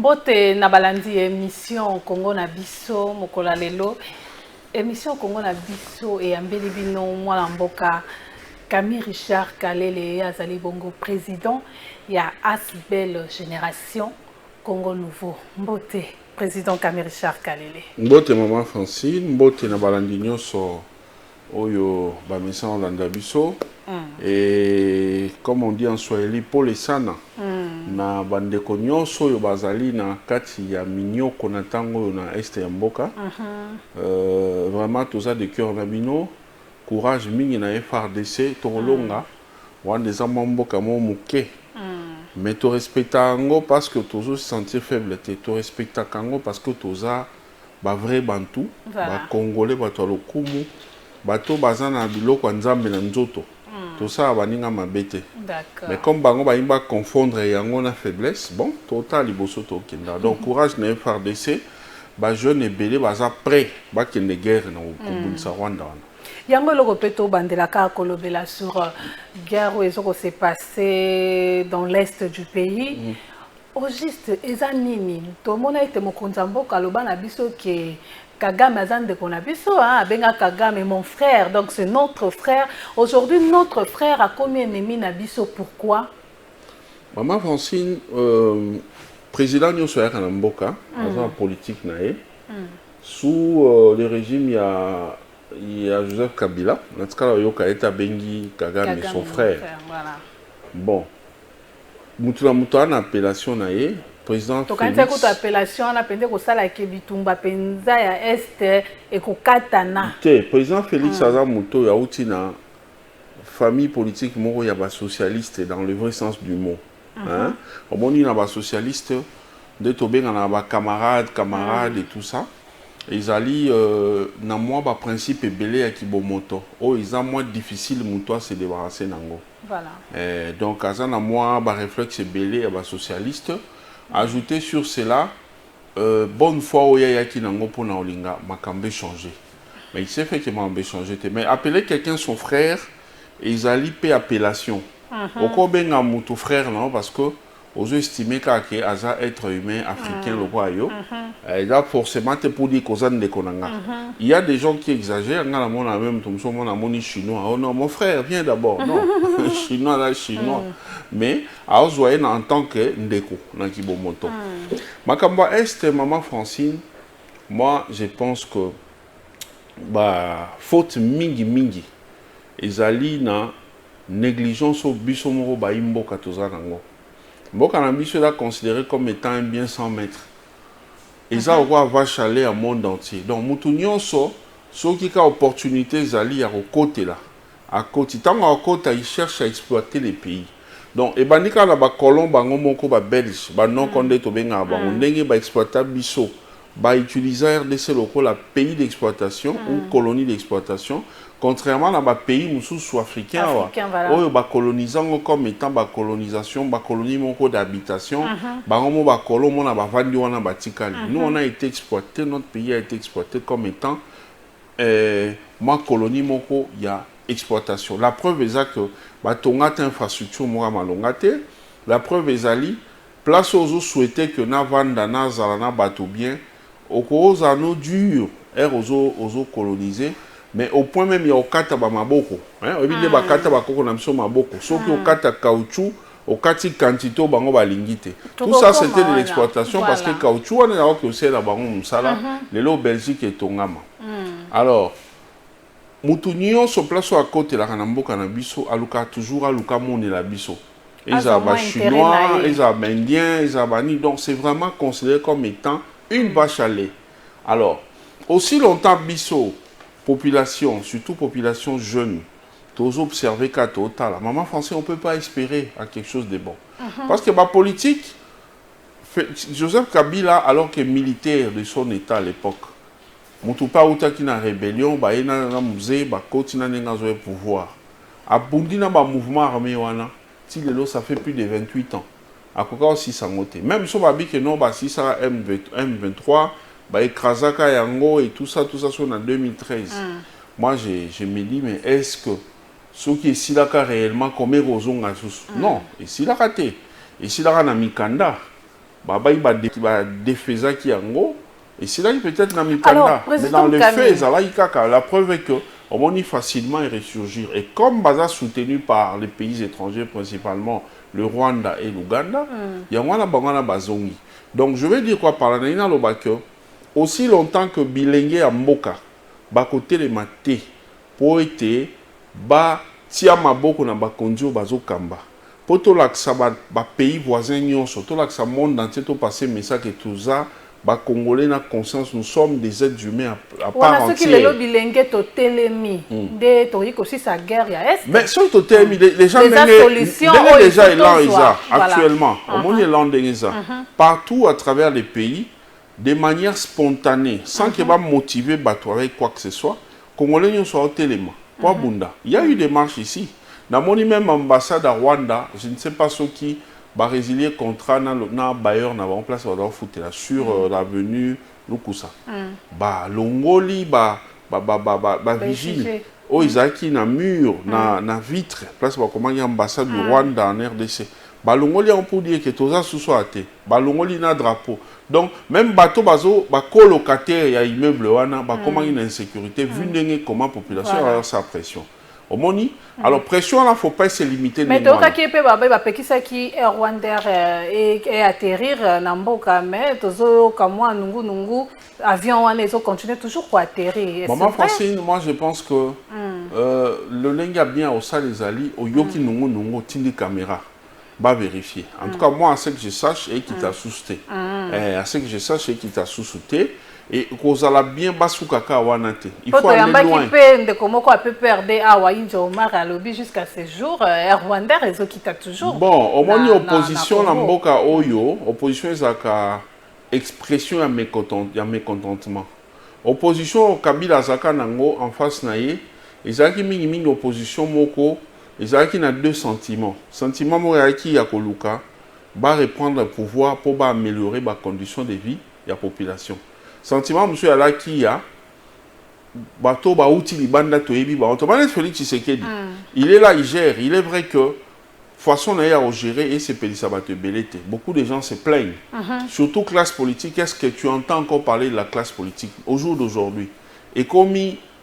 Mbote na balandi émission Congo na biso mokola lelo émission Congo na biso et ambeli bino mwana mboka Camille Richard Kalele azali bongo président ya Asbel Génération Congo Nouveau. Mbote président Camille Richard Kalele. Mbote maman Francine, mbote na balandi nyonso oyo ba mesa olanda biso. Et comme on dit en Swahili, Paul et Sana, na bandeko nyonso yo bazali na kati ya minyoko na tango na este ya mboka. Vraiment tout ça de cœur na bino, courage mingi na FRDC tolonga, wande za mboka mo muke. Mais tu respectes ango parce que tu se sentir faible, tu respectes ango parce que tu as ba vrai bantu, ba congolais ba to lokumu, ba to bazana biloko nzambe na nzoto. Tout ça va ninga mabete. Mais comme bango ba imba confondre yango na faiblesse, bon, total liboso to kenda. Donc courage na FRDC, ba jeune et belé baza prêt ba kende guerre na kubunsa Rwanda. Yango loko peto bandela ka kolobela sur guerre ezoko s'est passé dans l'est du pays. Au juste ezanini, to mona ite mokonza mboka loba na biso ke Kagame Azande Konabiso, Benga Kagame, mon frère, donc c'est notre frère. Aujourd'hui, notre frère a commis un ennemi Nabiso. Pourquoi? Maman Francine, président Nyonso Mboka, agent politique naé, sous le régime, il y a Joseph Kabila, dans ce cas, il y a Bengi Kagame, son frère. Voilà. Bon, Moutoula Moutoula, une appellation naé. Président Félix. Donc, quand appellation, on a pensé que ça la Kebitumba penza ya est et ko katana. Président Félix Azamuto ya outina famille politique moko ya ba socialiste dans le vrai sens du mot. Hein? Au bon na ba socialiste de tobenga na ba camarades et tout ça. Ils allaient na moi ba principe belé ya kibomoto. Oh, ils ont moins difficile muto à se débarrasser nango. Voilà. Donc azana moi ba réflexe belé ya ba socialiste. Ajouter sur cela, bonne fois où il y a qui n'a pas pour Naolinga, m'a changé. Mais il s'est fait que m'a changé. Mais appeler quelqu'un son frère, et ils allaient payer appellation. Au quoi ben à mon frère non parce que aux estimés qu'il y a être humain africain le royaume, il a forcément te pour dire qu'on de konanga. Il y a des gens qui exagèrent. On a mon même mon chinois. Oh non mon frère viens d'abord non chinois là chinois. Mais à Ozoyen en tant que ndeko dans Kibomoto. Makamba Est maman Francine, moi je pense que bah faute mingi ezali na négligence au bisomoro ba imbo katoza nango. Mboka na biso est considéré comme étant un bien sans maître. Et ça va chaler à monde entier. Donc mutu nyonso soki ka opportunité zali ya côté là. À côté tant à côté il cherche à exploiter les pays. Donc, et bandika na ba colon bango moko ba belge ba non condé to benga ba ndenge ba exploiter biso ba utiliser RDC local la pays d'exploitation ou colonie d'exploitation contrairement à ba pays mususu africain oyo ba colonisant comme étant ba colonisation ba colonie moko d'habitation bango mo ba colon mo na ba vandi wana ba tikali. Nous on a été exploité, notre pays a été exploité comme étant ma colonie moko ya exploitation. La preuve est que batongate infrastructure mora malongate. La preuve est ali place aux souhaiter que na vanda na zalana bato bien au cause à nos dur aux coloniser mais au point même il y a okata ba maboko hein obide ba kata ba koko na mso maboko soki okata caoutchouc okati quantité bango balingite. Tout ça c'était de l'exploitation parce que caoutchouc on a que c'est la bango musala lelo Belgique et tongama. Alors mutu nyonso place à côté la kanamboka na biso aluka toujours aluka moni la biso. Ils ont chinois, ils ont indiens, ils ont bani donc c'est vraiment considéré comme étant une vache à lait. Alors aussi longtemps biso population, surtout population jeune, tous observer qu'à total. Maman français on peut pas espérer à quelque chose de bon. Parce que ma politique Joseph Kabila alors que militaire de son état à l'époque Mutupa utaki na rébellion ba ina na musée ba koti na nenga zo pouvoir abundi na ba mouvement armé wana ti lelo ça fait plus de 28 ans akoka aussi sangote même so ba bi que non ba si ça M23 ba écrasaka yango et tout ça sur en 2013 moi je me dis mais est-ce que ce qui est si là réellement comme rozonga non et si là raté et si là na mikanda ba défaisa qui yango et c'est là peut-être na mikanda mais dans les faits ça là la preuve est que on peut facilement ressurgir et comme baza soutenu par les pays étrangers principalement le Rwanda et l'Ouganda yango na bangana bazongi donc je vais dire quoi par là na lobaka aussi longtemps que bilenge ya mboka ba côté les maté pour été ba tia maboko na bakonzi bazokamba pour tout l'accès ba pays voisins nyonso tout l'accès monde entier tout passer message que tout ça ba congolais na conscience nous sommes des êtres humains à part entière. Qui le bilenge to telemi de to iko si sa guerre ya est. Mais sur to telemi les gens déjà là actuellement au monde est là partout à travers les pays de manière spontanée sans que va motiver bato avec quoi que ce soit congolais nyonso au telema pour bunda. Il y a eu des marches ici. Dans mon même ambassade à Rwanda, je ne sais pas ce qui va résilier contrat na bailleur na en place sur l'avenue Lukusa. Ba longoli ba vigile. Oh Isaki na mur na vitre place ba comment ambassade du Rwanda en RDC. Ba longoli on peut dire que tout ça sous soit té. Ba longoli na drapeau. Donc même bateau bazo ba colocataire ya immeuble wana ba comment une insécurité vu comment population a sa pression. Au moni, alors pression là, faut pas se limiter. Mais donc qui peut ça qui est Rwanda et atterrir Namboka mais tozo comme nungu avion on les continuer toujours pour atterrir. Maman Francine, moi je pense que le linga bien au sale les alliés au yoki nungu tindi caméra va vérifier. En tout cas moi à ce que je sache et qui t'a sousté. À ce que je sache et qui t'a sousté. Et qu'on a bien basukaka wanate. Il faut aller loin. De comment on peut perdre à Omar à lobby jusqu'à ce jour. Rwanda réseau qui t'a toujours. Bon, au moins opposition na mboka oyo, opposition ezaka expression ya mécontentement. Opposition au Kabila zaka nango en face naie, ezaki mingi opposition moko, ezaki na deux sentiments. Sentiment mo yaki ya koluka ba reprendre le pouvoir pour ba améliorer ba conditions de vie ya population. Sentiment monsieur ala qui a bateau ba outil libanda toyebi ba Antoine Félix Tshisekedi il est là il gère il est vrai que façon na ya gérer et c'est pelisa ba te belete beaucoup de gens se plaignent surtout classe politique est-ce que tu entends encore parler de la classe politique au jour d'aujourd'hui et comme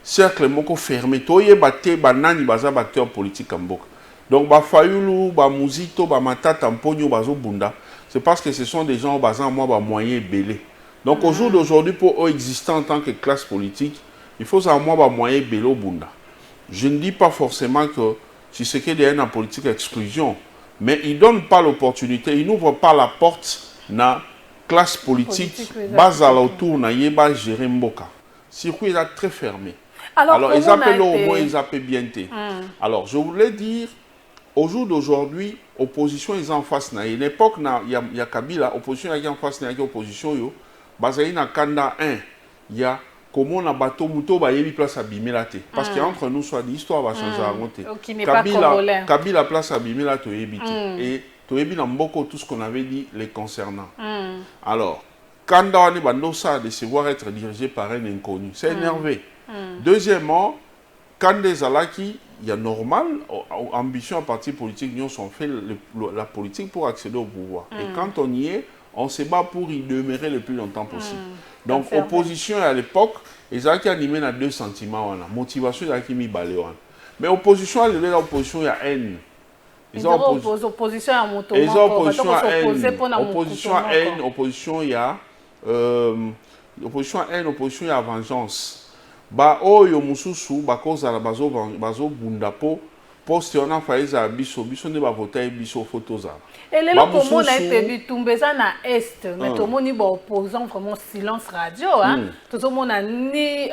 cercle moko fermé toye baté banani baza acteur politique en mboka donc ba fayulu ba muzito ba matata mponyo bazo bunda c'est parce que ce sont des gens basant moi ba moyen belé. Donc au jour d'aujourd'hui, pour eux exister en tant que classe politique, il faut savoir moyen bélo bunda. Je ne dis pas forcément que si c'est qu'il y a une politique d'exclusion, mais il ne donne pas l'opportunité, il n'ouvre pas la porte na classe politique base à l'autour na yeba gérer mboka. Circuit est très fermé. Alors ils appellent au moins ils appellent bien. Alors je voulais dire au jour d'aujourd'hui, opposition est en face na une époque na il y a Kabila, opposition est en face na opposition yo. Bazaï na kanda 1, il y a comment on a bateau muto ba yebi place à Bimelate parce qu'entre nous soit l'histoire va changer à monter. Kabila place à Bimelate et to yebi na mboko tout ce qu'on avait dit les concernant. Alors kanda on est bandosa de se voir être dirigé par un inconnu, c'est énervé. Deuxièmement, quand des alaki il y a normal ambition à parti politique nous ont fait la politique pour accéder au pouvoir et quand on y est on se bat pour y demeurer le plus longtemps possible. Donc, opposition à l'époque, ils ont animé à deux sentiments. Motivation, ils ont mis balé. Mais opposition, il y a opposition, il y a haine. Ils ont opposition à moto. Ils ont opposition à haine. Opposition à haine, opposition, il y a opposition à haine, opposition, il y a vengeance. Bah, oh, yo mususu, bah, cause à la bazo bundapo. Poste on a fait à biso ne va voter biso photos à. Et les locaux on a été tombés na est mais tout le monde est opposant vraiment silence radio hein tout le monde a ni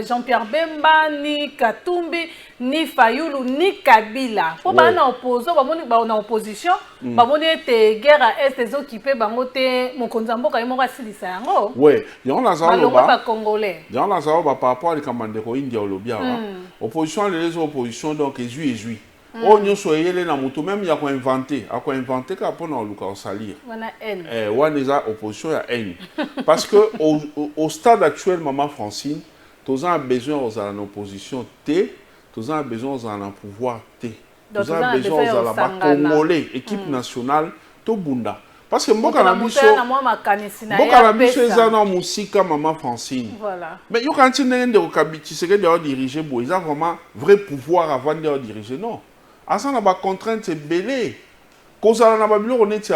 Jean-Pierre Bemba ni Katumbi ni Fayulu ni Kabila pour pas na opposant on a opposition ba moni était guerre à est les occupés ba moté mon konzambo ka imo silisa yango ouais yon la zalo ba congolais yon la zalo ba par rapport à kamandeko india olobia opposition les oppositions donc ezui oh nous soyez na moto même il y a quoi inventé qu'à pour nous le salir on a haine on a opposition à haine parce que au stade actuel maman Francine tous a besoin aux en opposition T tous a besoin aux en pouvoir T tous a besoin aux la congolais équipe nationale to bunda Parce que mboka na biso eza na musika Maman Francine. Voilà. Mais yo quand tu n'es pas Tshisekedi de diriger bo, ils ont vraiment vrai pouvoir avant de diriger non. Asa na ba contrainte c'est belé. Kozala na ba bilo on est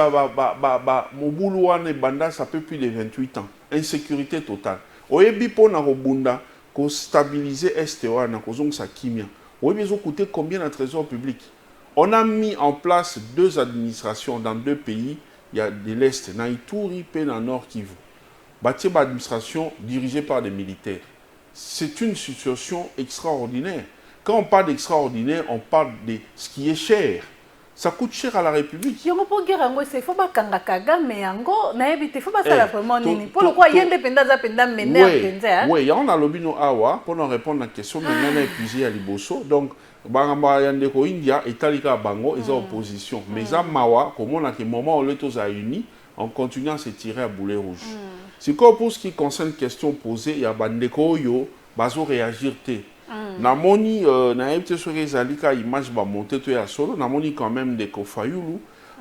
mobulu wana banda ça peut plus de 28 ans. Insécurité totale. Oyebi pona robunda ko stabiliser este wana kozong sa kimia. Oyebi zo coûter combien dans le trésor public? On a mis en place 2 administrations dans 2 pays. Il y a de l'Est, dans Ituri et dans le Nord Kivu. Bâti administration dirigée par des militaires. C'est une situation extraordinaire. Quand on parle d'extraordinaire, on parle de ce qui est cher. Ça coûte cher à la République. Il faut pas Kagame, il faut pas ça vraiment nini. Pour le quoi, il y a des oui, on a l'obino awa pour nous répondre à la question, mais on a épuisé à Liboso. Donc, Bangamba Yandeko India et Talika Bango, ils ont opposition. Mais ça, Mawa, comme on a que moment où les tous a unis, on continue à se tirer à boulet rouge. C'est comme pour ce qui concerne la question posée, il y a Bandeko Yo, Bazo réagir. Namoni, na été sur les alika image va monter tout à solo. Namoni quand même des Kofayulu,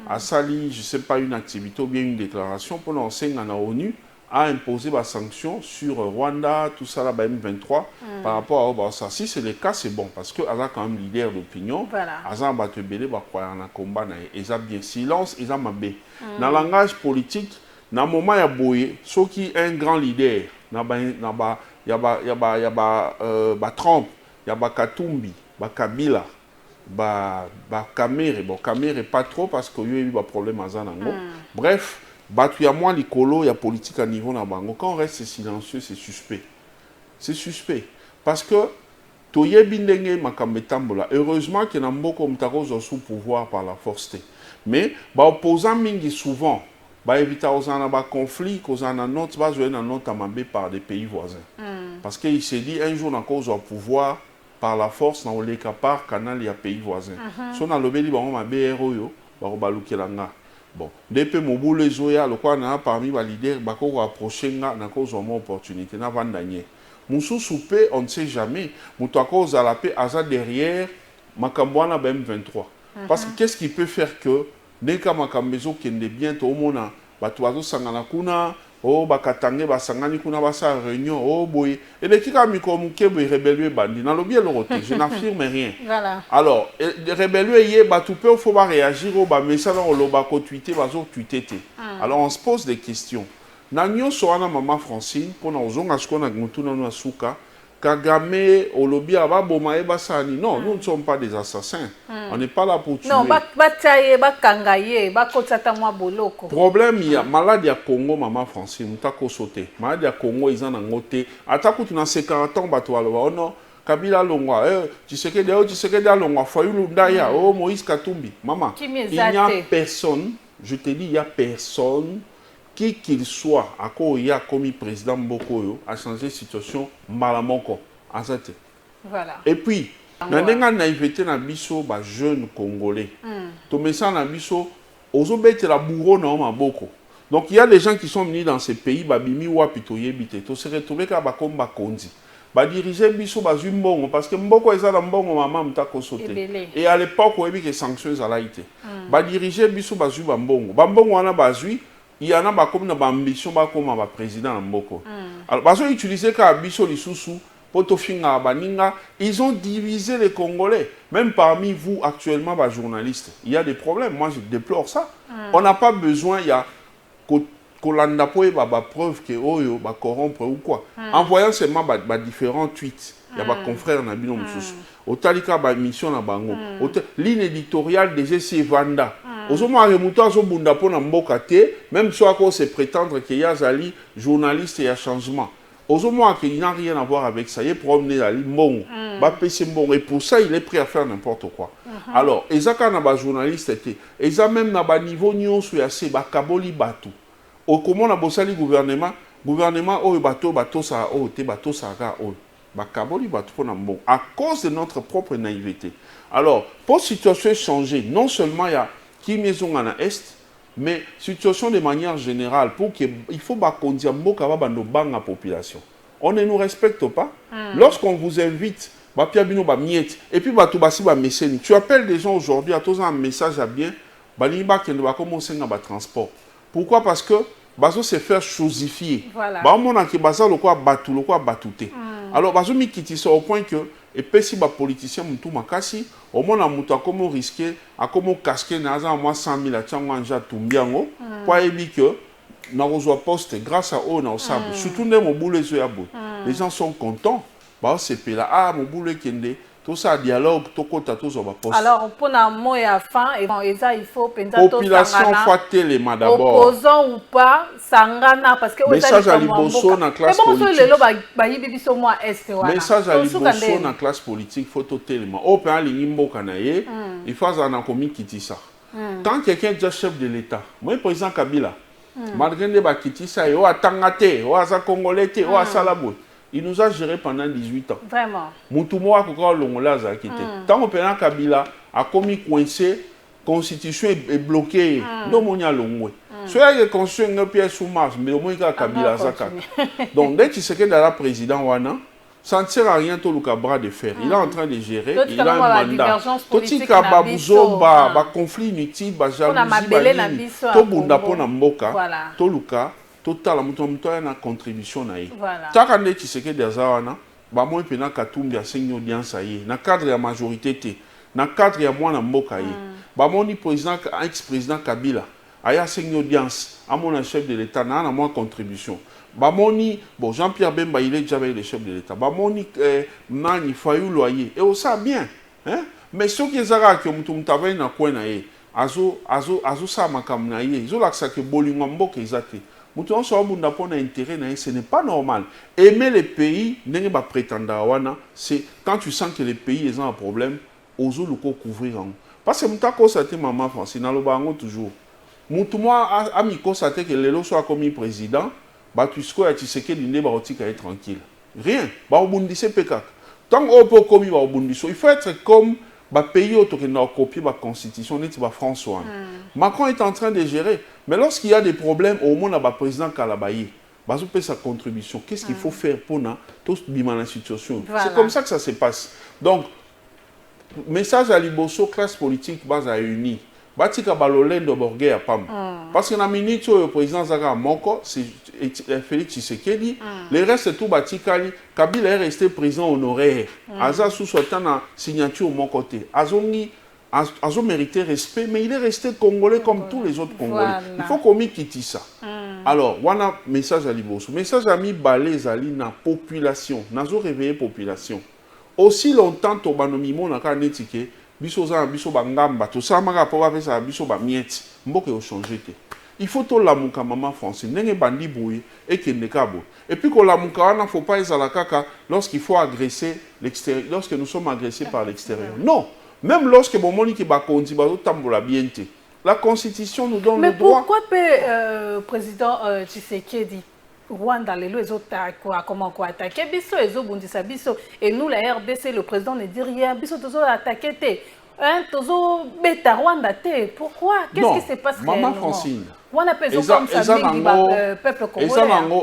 a sali, je sais pas une activité ou bien une déclaration pour l'enseigner à la ONU a imposé des sanctions sur Rwanda, tout ça là, M23 par rapport à ça. Si c'est le cas, c'est bon parce que Aza quand même leader d'opinion. Aza va te belé, va croire en un combat, et ça bien silence, et ça m'a bé. Dans le langage politique, dans le moment il y a Boye, ce qui est un grand leader, il y a Trump, il y a Katumbi, Kabila, Kamere. Bon, Kamere pas trop parce qu'il y a eu des problèmes à Zanango. Bref, il y a moins l'écolo, il y a politique à niveau dans Bango. Quand on reste silencieux, c'est suspect. C'est suspect. Parce que, heureusement qu'il y a beaucoup de sous pouvoir par la force. Mais, opposant souvent, éviter aux conflits, aux notes, par des pays voisins. Parce qu'il s'est dit un jour, on a cause au pouvoir par la force, dans le capar, canal, il y a pays voisins. Si on a le béli, on a BRO, on va bon, depuis Moboule Zoya, le quoi n'a parmi les leaders, bako rapproché n'a cause une opportunité, n'a pas gagné. Moussou soupé, on ne sait jamais. Moutako Zalapé, Aza derrière, Makambouana BM23. Parce que qu'est-ce qui peut faire que, dès que Makambezo qui est bien, tout le monde a, Batuazo Sanganakuna, oh, Bakatange, Basangani Kuna, Basa Réunion, oh, boy. Et les qui a mis comme Kébé rébellieux bandi, dans le bien le roté, je n'affirme rien. Voilà. Alors, rébellieux, il y a tout peu, il faut réagir au bas, mais ça, on l'a tweeté, tweeté. Alors, on se pose des questions. Nanyo Soana Maman Francine, pour nous, on a ce qu'on a goutou dans nos souka, Kagame, Olobi, Ababomae, Basani. Non, nous ne sommes pas des assassins. On n'est pas là pour tuer. Non, problème, il y a maladie à Congo, Maman Francine, nous t'as sauté. Maladie à Congo, ils en ont noté. Attaque, tu n'as sais 40 ans, bateau, non. Kabila Longwa, tu sais que des Longwa, Fayulu Ndaya, oh, Moïse Katumbi. Maman, il n'y a personne, je te dis, il n'y a personne. Qui qu'il soit, à quoi il y a commis président Mbokoyo, a changé la situation malamoko. Voilà. Et puis, dans la naïveté, na biso, jeunes Congolais. Tu mets ça na biso, ozobete la bourreau na maboko. Donc il y a des gens qui sont venus dans ces pays, babimi wapito yebite, to se retrouver ka bakomba kondi. Ba diriger biso ba zumbongo parce que mboko ezala mbongo maman mtako sauter. Et à l'époque, on a vu que les sanctions allaient été. Ba diriger biso ba zu bambongo. Bambongo wana ba zui. Il y en a comme une ambition comme un président en Mboko. Alors, parce qu'ils utilisaient Kabiso Lissousou, Potofinga, Baninga, ils ont divisé les Congolais. Même parmi vous, actuellement, journalistes, il y a des problèmes. Moi, je déplore ça. On n'a pas besoin, il y a Kolanda Poe, preuve que Oyo, corrompre ou quoi. En voyant seulement différents tweets, il y a des confrères Nabino Moussous. Au Talika, mission na Bango. Ligne éditoriale des essais Vanda. Même si on se prétendre qu'il y a des journalistes et un changement. Il n'a rien à voir avec ça. Il est promené à l'Imbongo. Et pour ça, il est prêt à faire n'importe quoi. Alors, il y a des journalistes, il y a même un niveau où il y a des kaboli batu. Comment on a bossé le gouvernement? Gouvernement, oh, bateau, ça, oh, bateau, ça, oh. À cause de notre propre naïveté. Alors, pour la situation changer, non seulement il y a qui maison en est, mais situation de manière générale, pour qu'il faut qu'on dise la population. On ne nous respecte pas. Lorsqu'on vous invite, et puis tu appelles des gens aujourd'hui, à tous un message à bien, qui va commencer à transport. Pourquoi? Parce que bazo se faire chosifier. Voilà. Bah on a qui baza le quoi batouté. Alors bazo mi kiti ça au point que et puis si ba politicien mutu makasi au moins na mutu a comment risquer a comment casquer na za moi 100 000 a tiango anja tumbiango pour ébi que na reçoit poste grâce à eux na sable surtout ne mo boule zo ya bo. Les gens sont contents. Bah c'est là ah mo boule kende tout ça dialogue tout côté tout ça va poste. Alors pour na mo ya fin et ça il faut penser population faté les d'abord. Opposant ou pas sangana parce que message à liboso na classe politique. Message à liboso na classe politique photo tellement. Open ligne mboka na ye il faut ça na komi kitisa. Quand quelqu'un est déjà chef de l'État, moi président Kabila malgré les ba kitisa yo atangate o asa congolais o asa labo. Il nous a géré pendant 18 ans. Vraiment. Moutoumou a encore longola za quitté. Tant que président Kabila a commis coincé, constitution est bloquée. Non mon ya longwe. Soit il construit une pièce sous marche, mais au moins il a Kabila zaka. Donc dès qu'il se qu'est dans la président wana, ça ne sert à rien tout le bras de fer. Il est en train de gérer, il a un mandat. Tout ce qui a babouzo, ba conflit inutile, ba jalousie, ba ligne, tout bunda pona mboka, tout le cas. Total la mutu na contribution na ye. Taka ne Tshisekedi Dazawana, ba moi pena katumbi a seigne audience ye. Na cadre ya majorité te, na cadre ya mwana mboka ye. Ba moni président ex-président Kabila, aya seigne audience, a mon chef de l'État na moi contribution. Ba moni bon Jean-Pierre Bemba il est déjà le chef de l'État. Ba moni nani Fayou Loyer et on sait bien, hein? Mais ce qui ezara que mutu mutavai na kwena ye. Azo sa makamna ye. Zo laksa ke bolingo mboka ezate. Ce n'est pas normal. Aimer les pays, c'est quand tu sens que les pays ont un problème, oser le couvrir. Parce que je constaté maman Francine, toujours. Moi, ami constaté que les soit commis président, tu sais que l'Inde va être tranquille. Rien. Tant qu'on peut commis il faut être comme le pays qui a copié la constitution de François. Macron est en train de gérer. Mais lorsqu'il y a des problèmes, au moins, le président Kalabaye, il fait sa contribution. Qu'est-ce qu'il faut faire pour tous dans la situation? C'est comme ça que ça se passe. Donc, message à Liboso, classe politique, base à uni. Batika balolène de Borgé à Pam. Parce que dans la minute où le président Zaga Moko, c'est Félix Tshisekedi, le reste c'est tout Batikali. Kabila est resté président honoraire. Aza sous la signature de mon côté. Azo mérité respect, mais il est resté congolais comme tous les autres Congolais. Il faut qu'on quitte ça. Alors, on a message à Liboso. Message à mi balé zali na population. Nazo réveiller population. Aussi longtemps to banomimo na ka netike. Biso bangamba, tout ça m'a rapport avec ça, biso ba miette. Mboke au changer te. Il faut tout la muka maman français, nenge bandi bouye et kende kabo. Et puis qu'on la muka ne faut pas ezala kaka lorsqu'il faut agresser l'extérieur, lorsque nous sommes agressés par l'extérieur. Non, même lorsque bon moni ki ba konti ba tambola bien te. La constitution nous donne le droit. Mais pourquoi président Tshisekedi Rwanda les comment attaquer biso ezobundisa biso et nous la RDC le président ne dit rien biso tozo attaquer te hein tozo beta Rwanda te pourquoi qu'est-ce qui se passe maman Francine on appelle ça comme ça peuple congolais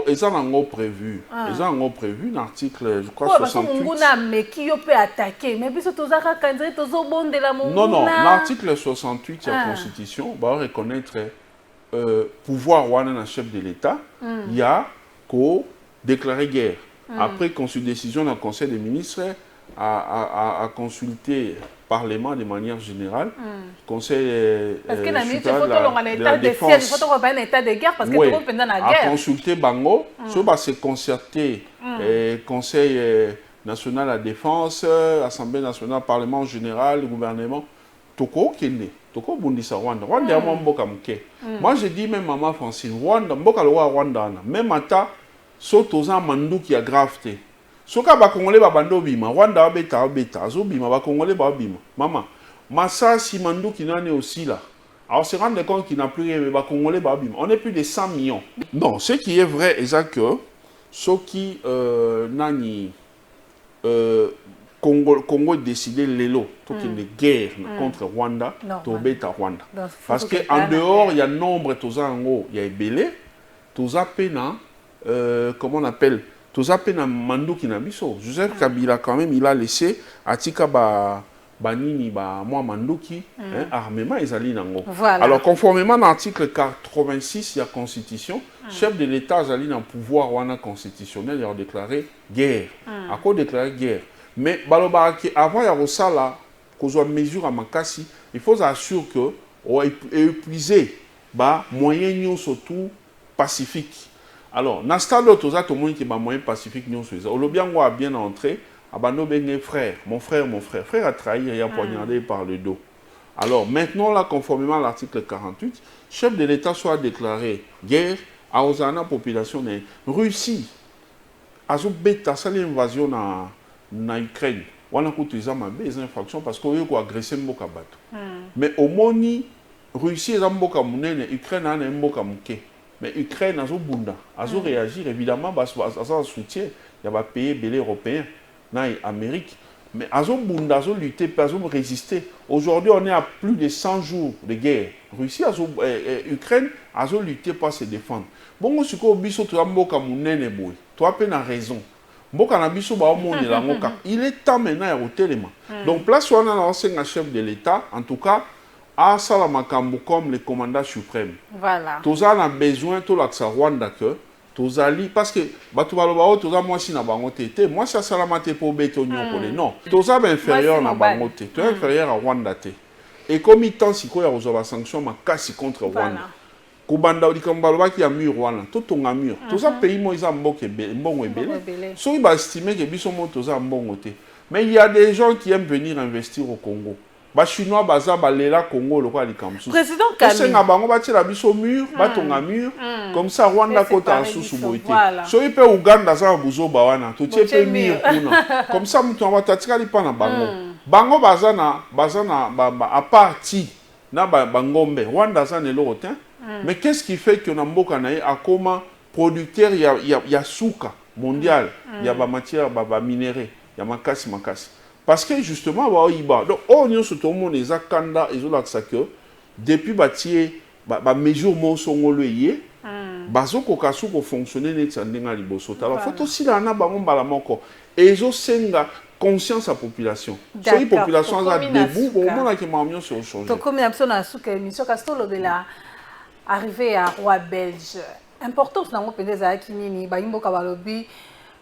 ils ont prévu ils ont prévu l'article je crois 68 mais qui peut attaquer mais biso tozo kanzé tozo bondela mon non l'article 68 de la constitution va reconnaître pouvoir Rwanda chef de l'État il y a qu'au déclarer guerre. Après décision d'un conseil des ministres à consulter le Parlement de manière générale, conseil parce que de la défense, il faut un état de guerre parce que tout le monde est dans la guerre. À consulter Bango, se concerter conseil national de la défense, assemblée nationale, parlement général, gouvernement, Toko Kende. Rwanda. Rwanda est mboka mke. Moi je dis même maman Francine, Rwanda mboka loa Rwanda même ata sotoza mandu qui a grave te. Soka ba congolais ba bando bima, Rwanda beta zo bima ba congolais ba bima. Maman, massa si mandu qui n'en est aussi là. Alors se rendre compte qu'il n'a plus rien mais ba congolais ba bima. On est plus de 100 millions. Non, ce qui est vrai est que ce qui nani Congo décidé l'élo une guerre contre Rwanda tobeta Rwanda parce que en dehors il y a nombre il y a belé toza pena comment on appelle toza pena mandu kinabiso Joseph Kabila quand même il a laissé atika banini moi manduki armement ezali nango. Voilà. Alors conformément à l'article 86 de la Constitution, chef de l'État ezali dans pouvoir wana constitutionnel, il a déclaré guerre. A quoi déclarer guerre? Mais avant ya rosala kozwa mesure à makasi, il faut s'assurer que on épuiser moyen nyonso tout pacifique. Alors na stade toza to moni ki moyen pacifique nyonso eza. Olobiango a bien entré. Abano Bengé frère, mon frère a trahi, il a poignardé par le dos. Alors maintenant, là, conformément à l'article 48, chef de l'État soit déclaré guerre à la population de Russie. Azo beta ça l'invasion na Ukraine. On a coûté des infractions parce qu'on a agressé Mboka Bato. Mais au moni Russie est Mboka Mounene, Ukraine a Mboka Mouké. Mais Ukraine a bunda, a réagir évidemment parce que soutien, il y a pays belé européen. Amérique, mais azo bunda, azo lutter, azo résister. Aujourd'hui, on est à plus de 100 jours de guerre. Russie, Ukraine, azo lutter pour se défendre. Bon, ce que biso tu as mboka munene boy, tu as peine raison. Mboka na biso ba monde la ngoka. Il est temps maintenant à rotelement. Donc place on a l'ancien chef de l'État, en tout cas, à Salamakambo comme le commandant suprême. Voilà. Tous a besoin tout l'accès Rwanda que Tozali, parce que Batoubalobao, Toza moi si na bangote, moi ça salamate pour béton non. Toza inférieur na bangote, tu es inférieur à Rwanda te. Et comme il tend si quoi ya reçoit sanction ma casse contre Rwanda. Kubanda Odikambaloba qui a mur Rwanda, tout ton a mur. Toza pays moi ils ont mbongo ebele. So il va estimer que biso mo toza mbongo te. Mais il y a des gens qui aiment venir investir au Congo. Ba chinois baza balela Congo le quoi likamsu. Président Kabila. C'est nga bango bati la biso mur, batonga mur. Comme ça Rwanda kota sous boité. So il peut Uganda za buzo bawana, to tie pe mur kuna. Comme ça mutu wa tatika li pa na bango. Bango baza na à parti na bangombe. Rwanda za ne lotin. Mais qu'est-ce qui fait que na mboka na a comment producteur ya suka mondial, ya ba matière ba minéraux, ya makasi. Parce que justement, donc, on y a tout le monde les akanda et que depuis bâtir, mesure mon son loyer, bazo kokasu ko fonctionner net sandinga liboso. Alors faut aussi là na bango balamoko et zo senga conscience à population. So la population là debout, bon on a qui m'ambiance sur changer. Donc comme il y a suka émission Castolo de la arrivée à roi belge. Importance na ngo pendeza kinini ba imboka balobi.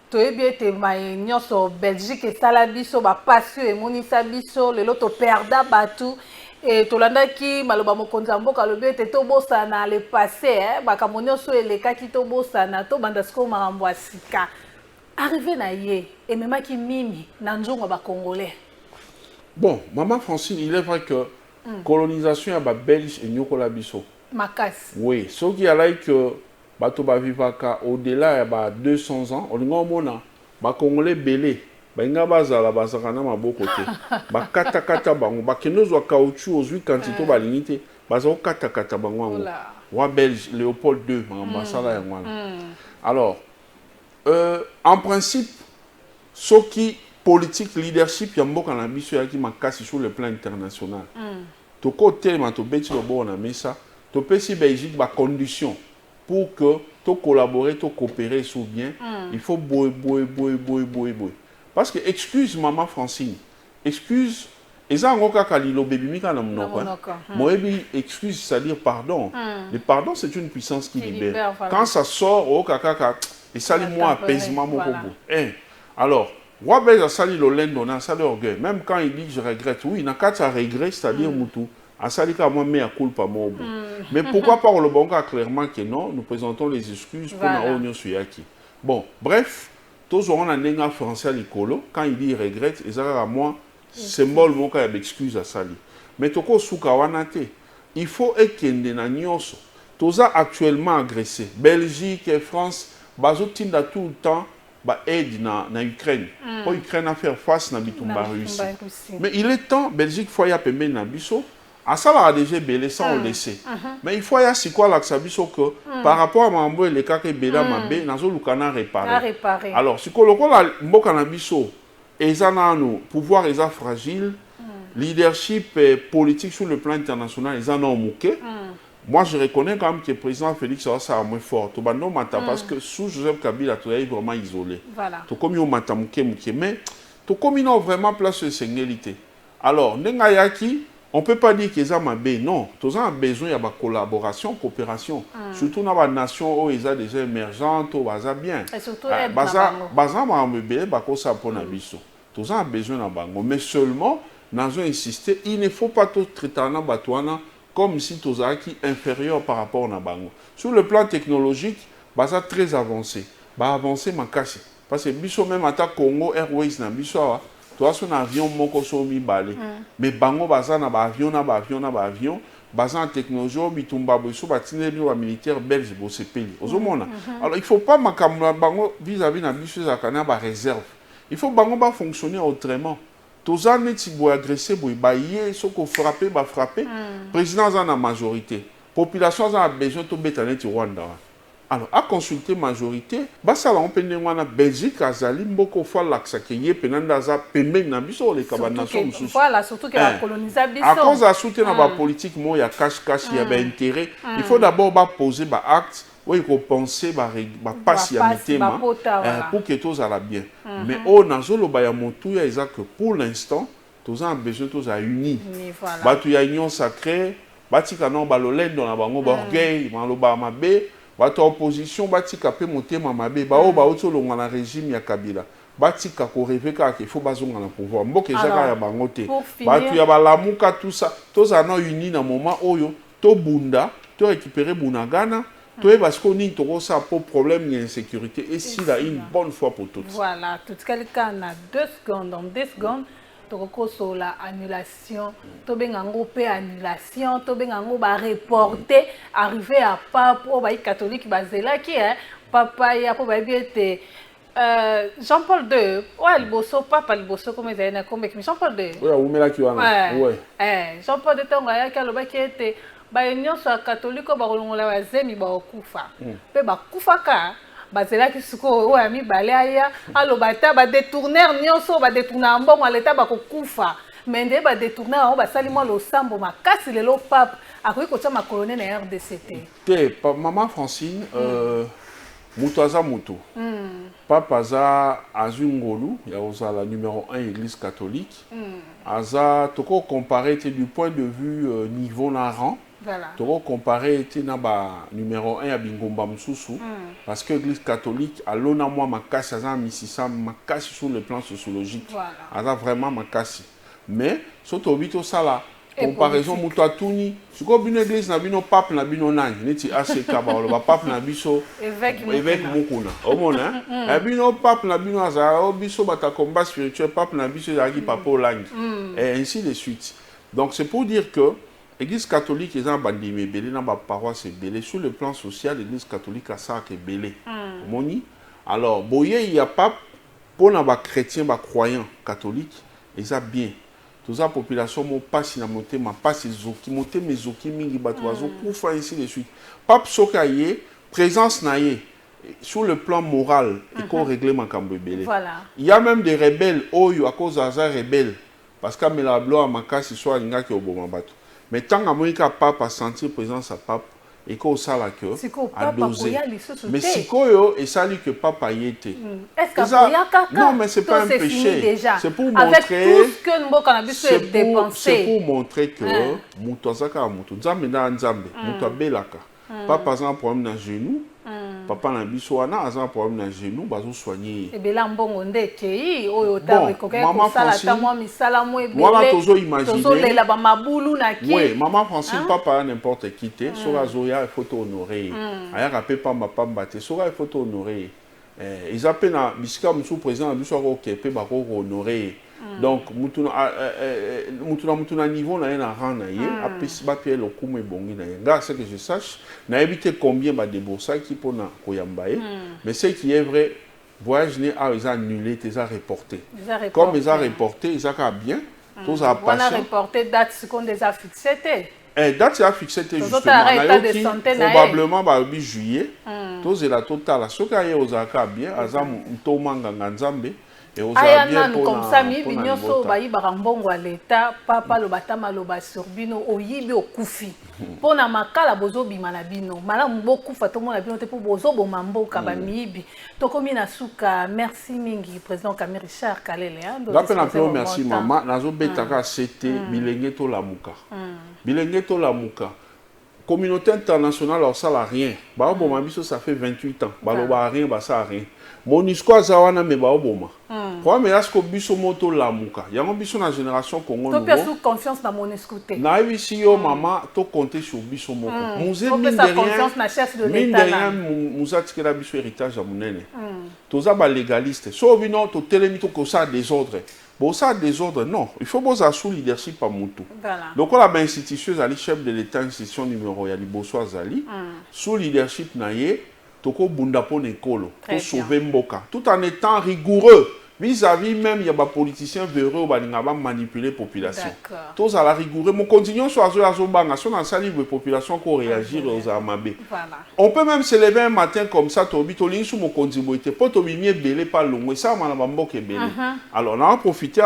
Toyebi ete mai nyonso Belgique esala biso ba passion emonisa biso lelo to perda batu et tolandaki maloba mokonzi mboka lobi ete to bosana le passé makambo nyonso elekaki to bosana to banda siko makambo asika arrivé na ye ememaki mimi na nzongo ba congolais. Bon, maman Francine, il est vrai que colonisation ya ba belge et nyokola biso makasi. Oui, ce qui a like bato ba vivaka au-delà ya 200 ans, on a mona ba congolais belé, ba inga bazala bazakana maboko te. Ba kata bango, ba kenozo caoutchouc ozui quantité ba limité, bazo kata bango ngo. Roi belge Léopold II, ambassadeur ya ngwana. Alors, en principe, ce qui politique leadership ya mboka na biso ya ki makasi sur le plan international. To côté ma to beti lo bo na mesa, to pesi Belgique ba condition pour que tu collaborer, tu coopérer sous bien, il faut boy. Parce que, excuse maman Francine, excuse, et ça encore quand il baby mika na monoko. Moi excuse, c'est-à-dire pardon. Le pardon c'est une puissance qui libère. Quand ça sort au kaka et ça lui moi apaisement mon bobo. Alors, roi belge sali le lendona, ça l'orgueil. Même quand il dit je regrette, oui, n'a qu'à ça regret, c'est-à-dire mutu. À Salika, moi, mais à culpa mon bout. Mais pourquoi pas le bon cas clairement que non, nous présentons les excuses pour la Union Suyaki. Bon, bref, tous auront un langue français à l'écolo. Quand il dit regrette, ils ont à moi, symbole mon cas d'excuse à Sali. Mais toko soukawanate, il faut ekende na nyonso. Tous actuellement agressé. Belgique et France, bazotinda tout le temps. Aide na Ukraine. Pour Ukraine à faire face na bitumba Russie. Mais il est temps, Belgique, faut y a pembe na biso. À ça, la déjà belé sans le laisser. Mais il faut y avoir quoi là que par rapport à Mambo et les cas que Bela Mabé, nous avons réparé. Alors, si on a un cannabis, ils ont pouvoir fragile, leadership politique sur le plan international, ils en ont moqué. Moi, je reconnais quand même que le président Félix a moins fort. Parce que sous Joseph Kabila, il est vraiment isolé. Voilà. Tout comme il a mais tout comme il a vraiment place de sénégalité. Alors, Nengayaki, on ne peut pas dire qu'ils ont mabé. Non, tous ont besoin de collaboration, coopération. Surtout dans les nations où ils ont déjà émergentes, où ils ont bien. Et surtout, tous ont besoin de bango. Mais seulement, nous avons insisté, il ne faut pas tout traiter en Batouana comme si tous qui inférieur par rapport à bango. Sur le plan technologique, c'est très avancé. Avancé, parce que biso même à Congo Airways, biso toi son avion moko so mi balé mais bango baza na ba avion baza en technologie bitumba boso batine ni wa militaire belge bo sepeli ozomona. Alors il faut pas makamla bango vis-à-vis na biso za kana ba réserve, il faut bango ba fonctionner autrement. Toza neti bo agresser bo bailler soko frapper ba frapper président za na majorité, population za a besoin to betanet Rwanda. Alors, à consulter majorité, ça on peut dire que Belgique a beaucoup de fois l'accès penandaza pembe na biso les cabanation. Voilà, surtout que la colonisation. À cause de soutenir la politique, il y a cache-cache, il y a intérêt. Il faut d'abord poser des actes où il faut penser patienter pour que tout aille bien. Mais on a que pour l'instant, tous ont besoin de unis. Il y a une union sacrée, il y a un orgueil, bato opposition batika pe motema mabe ba o ba otolonga na régime ya Kabila batika ko rêver ka qu'il faut bazonga na pouvoir mboka ezaka ya bangote bato ya balamuka tout ça tous ana uni na moment oyo to bunda to récupérer Bunagana to e parce qu'on ni to ça pour problème de insécurité et si là une bonne fois pour toutes. Voilà, tout quelqu'un a 2 secondes, dans 2 secondes toko la annulation, to bengango pe annulation, to bengango ba reporter, arriver à pape au baï catholique bazela qui est papa ya po ba biete Jean-Paul II, ouais le bosso papa le bosso comme ils avaient comme Jean-Paul II. Ouais, ou mela ki wana. Ouais. Jean-Paul II tonga ya kalo ba ki était ba union so catholique ba kolongola ba zemi ba okufa. Pe ba kufa ka bazela ki suko o ami balaya alo bata ba détourner nyonso ba détourner mbongo aleta ba kokufa mende ba détourner o ba salimo lo sambo makasi lelo pape akoki ko tama colonel na RDCT te maman Francine Mutaza Mutu pape aza azungolu ya ozala numéro 1 église catholique aza toko comparer du point de vue niveau na rang. Voilà. Toko comparé était na ba numéro 1 à Bingomba Msusu parce que l'église catholique a l'ona moi makasi aza misisa makasi sur le plan sociologique. Voilà. Aza vraiment makasi. Mais soto bito sala comparaison muto atuni siko bino église na bino pape na bino nani neti ACK ba lo pape na biso évêque mukuna. Omona bino pape na bino aza o biso bata combat spirituel pape na biso yaki papa olangi et ainsi de suite. Donc c'est pour dire que l'Église catholique est en bandimé, belé dans ma paroisse belé sur le plan social, l'Église catholique a ça qui est belé. Moni. Alors, boye il y a pas pour les chrétiens, les croyants catholiques, et ça bien. Toute la population mon passe na monter, ma passe zoki, monter mes zoki mingi batouazo, pour faire ainsi de suite. Pape sokaye, présence naye sur le plan moral, il faut régler ma cambe belé. Voilà. Il y a même des rebelles, oyo à cause d'Aza rebelles, parce que la blo à ma casse soit l'inga qui est au bon bateau. Mais tant que papa a senti présence à papa et qu'on sait la queue à doser. Mais si qu'on et ça dit que papa y était. Est-ce que non, mais c'est pas un péché. C'est pour montrer. Avec tout ce que nous avons dépensé. C'est pour montrer que Moutouazaka Moutou Nzambe na Nzambe Moutou Belaka. Papa a un problème dans le genou. Papa na biso wana a un problème dans le genou, bazo soigner. Et bela mbongo ndeke oyo ta koke ko sala ta moi misala mo ebele. Voilà tozo imaginer. Tozo lela ba mabulu na ki. Oui, maman Francine papa n'importe qui te, sora zoya il faut honorer. Aya rapé pamba pamba te, sora il faut honorer. Ils appellent na bisika musu président biso ko kepe ba ko honorer. Donc mutuna niveau na na rang na ye apesi ba pied le kumu bongi na ye. Gars, ce que je sache, na éviter combien ba débourser qui pour na koyamba ye. Mais ce qui est vrai, voyage né a ils annulé, ils a reporté. Comme ils a reporté, ils a bien. Tous a passé. On a reporté date ce qu'on déjà fixé. Date a fixé justement. Probablement ba juillet. Tous la totale. Ce qui est aux aka bien, azam tomanga nzambe. aya nanu comme ça miyibi nyonso bayibaka mbongo ya leta papa lobata maloba sur bino oyibi okufi mpona makala bozobima na bino malamu bokufa tomona bino te mpo bozoboma mboka bamiyibi tokomi na suka. Merci mingi président Camille Richard Kalele ngape na mpe merci mama nazobetaka sete bilenge tolamuka bilenge tolamuka communauté internationale osala rien baoboma biso ça fait 28 ans baloba rien basala rien MONUSCO aza wana me baoboma problème yasko biso moto lamuka yango biso na génération Congo nouveau to perso confiance na MONUSCO te na ebisi yo mama to compter sur biso moko muze mine de rien mine de rien muza tikela biso héritage ya munene toza ba légaliste so bino to telemi to kosa désordre bosa désordre non il faut bosa sous leadership pa mutu donc la ba institution ali chef de l'état institution numéro ya liboso azali sous leadership na ye toko bunda po nekolo pour sauver mboka tout en étant rigoureux vis-à-vis même il y a des politiciens véreux qui vont manipuler la population. Tous à la rigoureux. Mon continuons sur la salle de population pour réagir aux amabés. On peut même se lever un matin comme ça, tu as sous mon contributeur, pour te mimier belé par long. Et ça, on a belé. Alors, on a profité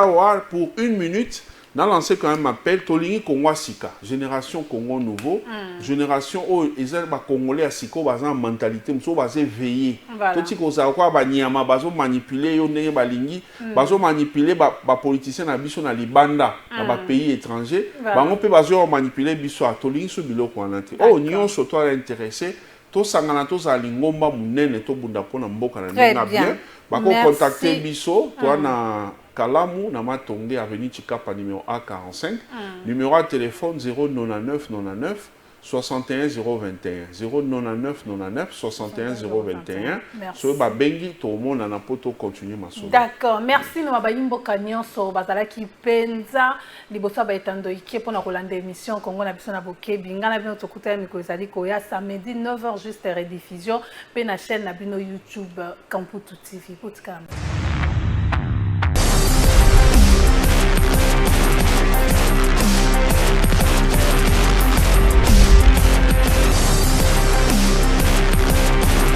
pour 1 minute. Dans lancé quand même appel Tolingi Congo Sika, génération Congo nouveau, génération où ils ont congolais à Siko bazan mentalité, ils sont basés veillés. Tout ce qu'on a quoi banyama bazo manipuler yo neye balingi, bazo manipuler ba politiciens na biso na libanda na ba pays étrangers, bango pe bazo manipuler biso à Tolingi so biloko anate. Oh nyon surtout intéressé, to sangana to za lingomba munene to bunda pona mboka na bien. Bako contacter biso toi na Kalamu, na Matonge, avenue Chikapa, numéro A45, numéro de téléphone 099 99 61 021. 099 99 61 021. So ba bengi to mona na poto continuer ma so. D'accord, merci no ba yimbo kanyon so bazala ki penza liboso ba etando iki pona kolanda émission Congo na biso na bokebi ngana bino tokuta miko ezali ko ya samedi 9h juste rediffusion pe na chaîne na bino YouTube Kamputu TV.